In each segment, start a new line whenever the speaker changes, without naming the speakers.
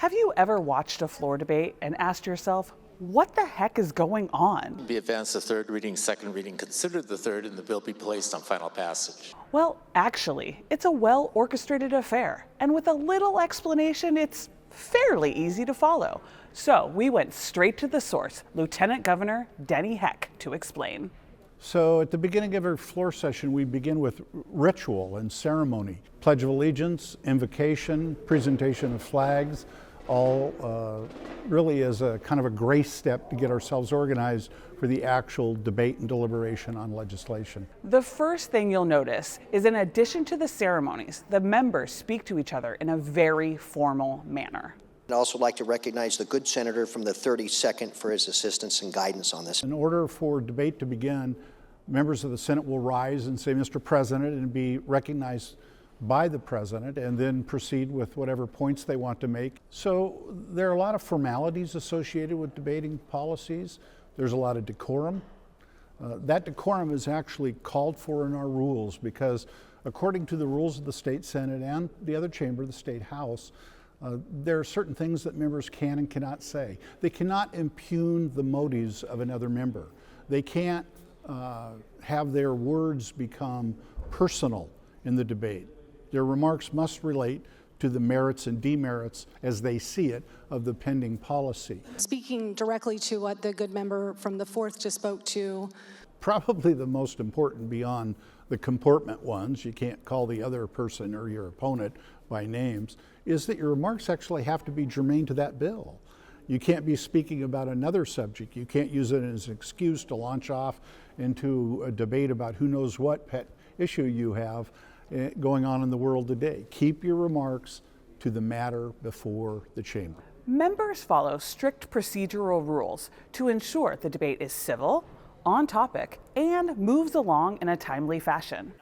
Have you ever watched a floor debate and asked yourself, what the heck is going on?
Be advanced to third reading, second reading, considered the third, and the bill be placed on final passage.
Well, actually, it's a well-orchestrated affair, and with a little explanation, it's fairly easy to follow. So we went straight to the source, Lieutenant Governor Denny Heck, to explain.
So at the beginning of every floor session, we begin with ritual and ceremony. Pledge of Allegiance, invocation, presentation of flags, all really as a kind of a grace step to get ourselves organized for the actual debate and deliberation on legislation.
The first thing you'll notice is, in addition to the ceremonies, the members speak to each other in a very formal manner.
I'd also like to recognize the good senator from the 32nd for his assistance and guidance on this.
In order for debate to begin, members of the Senate will rise and say, Mr. President, and be recognized by the President, and then proceed with whatever points they want to make. So there are a lot of formalities associated with debating policies. There's a lot of decorum. That decorum is actually called for in our rules because according to the rules of the State Senate and the other chamber, the State House, there are certain things that members can and cannot say. They cannot impugn the motives of another member. They can't have their words become personal in the debate. Their remarks must relate to the merits and demerits, as they see it, of the pending policy.
Speaking directly to what the good member from the 4th just spoke to.
Probably the most important beyond the comportment ones, you can't call the other person or your opponent by names, is that your remarks actually have to be germane to that bill. You can't be speaking about another subject. You can't use it as an excuse to launch off into a debate about who knows what pet issue you have going on in the world today. Keep your remarks to the matter before the chamber.
Members follow strict procedural rules to ensure the debate is civil, on topic, and moves along in a timely fashion.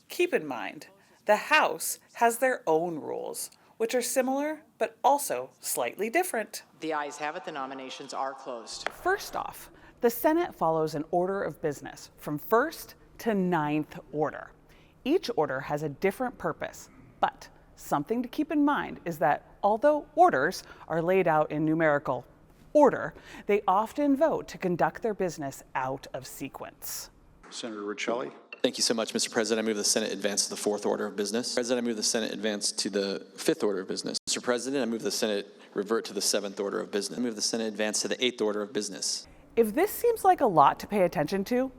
Keep in mind, the House has their own rules, which are similar but also slightly different.
The ayes have it. The nominations are closed.
First off, the Senate follows an order of business from first to ninth order. Each order has a different purpose, but something to keep in mind is that although orders are laid out in numerical order, they often vote to conduct their business out of sequence.
Senator Riccelli.
Thank you so much, Mr. President. I move the Senate advance to the fourth order of business. President, I move the Senate advance to the fifth order of business. Mr. President, I move the Senate revert to the seventh order of business. I move the Senate advance to the eighth order of business.
If this seems like a lot to pay attention to,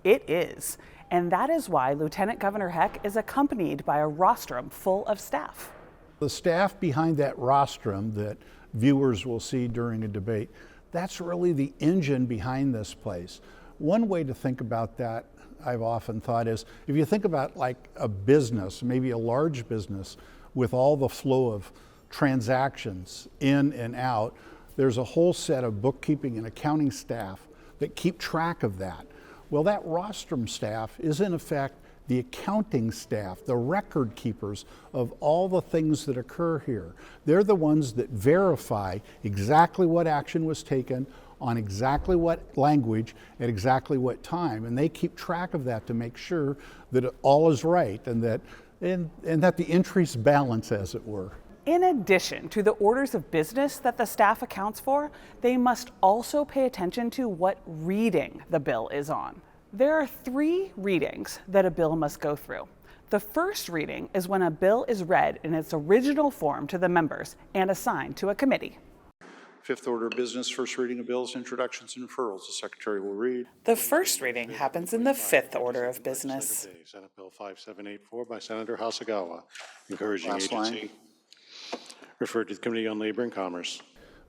it is. And that is why Lieutenant Governor Heck is accompanied by a rostrum full of staff.
The staff behind that rostrum that viewers will see during a debate, that's really the engine behind this place. One way to think about that, I've often thought, is if you think about like a business, maybe a large business with all the flow of transactions in and out, there's a whole set of bookkeeping and accounting staff that keep track of that. Well, that rostrum staff is in effect the accounting staff, the record keepers of all the things that occur here. They're the ones that verify exactly what action was taken on exactly what language at exactly what time, and they keep track of that to make sure that all is right and that the entries balance, as it were.
In addition to the orders of business that the staff accounts for, they must also pay attention to what reading the bill is on. There are 3 readings that a bill must go through. The first reading is when a bill is read in its original form to the members and assigned to a committee.
Fifth order of business, first reading of bills, introductions and referrals. The Secretary will read.
The first reading happens in the fifth order of business.
Senate Bill 5784 by Senator Hasegawa, encouraging
Last
agency.
line.
Referred to the Committee on Labor and Commerce.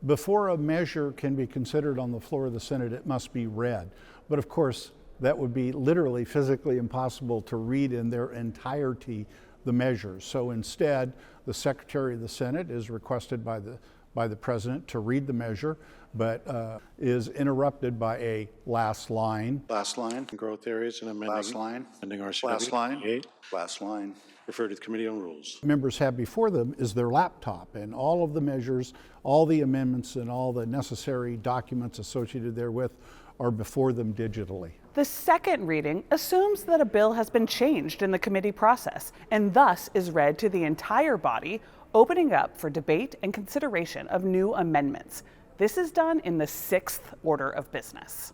Before a measure can be considered on the floor of the Senate, it must be read. But of course, that would be literally physically impossible to read in their entirety the measures. So instead, the Secretary of the Senate is requested by the President to read the measure, but is interrupted by a last line.
Last line. Growth areas and amending.
Last line.
Amending RCW.
Last line.
8.
Last line.
Referred to the Committee on Rules.
Members have before them is their laptop, and all of the measures, all the amendments, and all the necessary documents associated therewith are before them digitally.
The second reading assumes that a bill has been changed in the committee process and thus is read to the entire body opening up for debate and consideration of new amendments. This is done in the 6th order of business.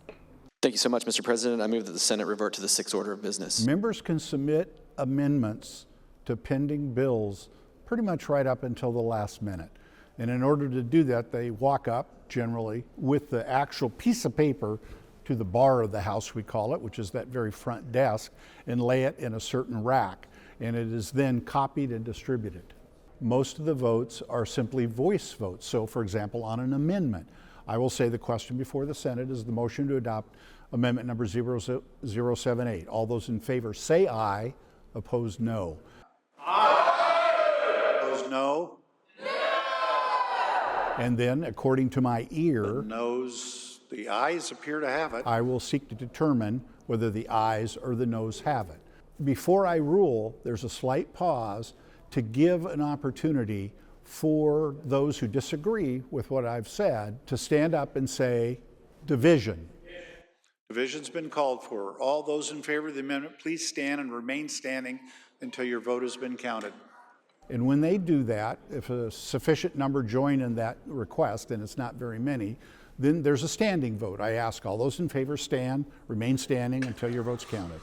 Thank you so much, Mr. President. I move that the Senate revert to the 6th order of business.
Members can submit amendments to pending bills pretty much right up until the last minute. And in order to do that, they walk up, generally, with the actual piece of paper to the bar of the House, we call it, which is that very front desk, and lay it in a certain rack. And it is then copied and distributed. Most of the votes are simply voice votes. So, for example, on an amendment, I will say the question before the Senate is the motion to adopt amendment number 0078. All those in favor say aye, opposed no.
Aye. Opposed, no.
And then, according to my ear,
The ayes appear to have it.
I will seek to determine whether the ayes or the noes have it. Before I rule, there's a slight pause to give an opportunity for those who disagree with what I've said to stand up and say, division.
Division's been called for. All those in favor of the amendment, please stand and remain standing until your vote has been counted.
And when they do that, if a sufficient number join in that request, and it's not very many, then there's a standing vote. I ask all those in favor stand, remain standing until your vote's counted.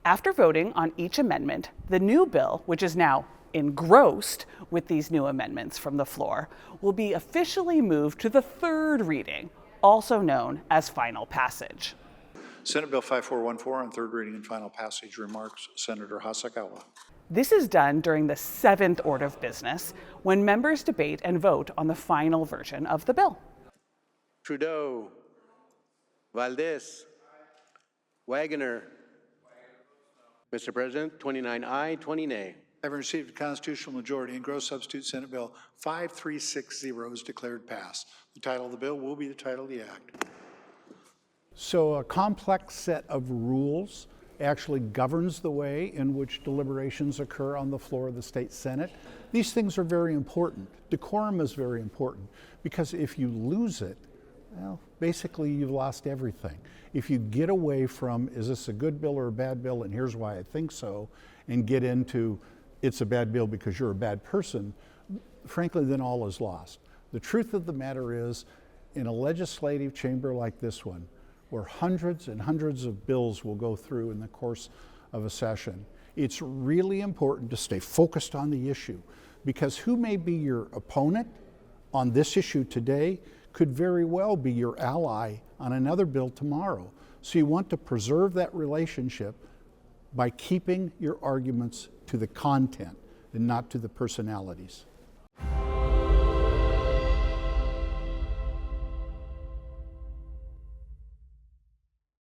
After voting on each amendment, the new bill, which is now engrossed with these new amendments from the floor, will be officially moved to the 3rd reading, also known as final passage.
Senate Bill 5414 on 3rd reading and final passage. Remarks, Senator Hasakawa.
This is done during the 7th order of business when members debate and vote on the final version of the bill.
Trudeau, Valdez, Wagner. Mr. President, 29 aye, 20 nay.
Having received a constitutional majority, engrossed substitute Senate Bill 5360 is declared passed. The title of the bill will be the title of the act.
So a complex set of rules actually governs the way in which deliberations occur on the floor of the state Senate. These things are very important. Decorum is very important because if you lose it, well, basically you've lost everything. If you get away from, is this a good bill or a bad bill, and here's why I think so, and get into, it's a bad bill because you're a bad person, frankly, then all is lost. The truth of the matter is, in a legislative chamber like this one, where hundreds and hundreds of bills will go through in the course of a session, it's really important to stay focused on the issue, because who may be your opponent on this issue today could very well be your ally on another bill tomorrow. So you want to preserve that relationship by keeping your arguments to the content and not to the personalities.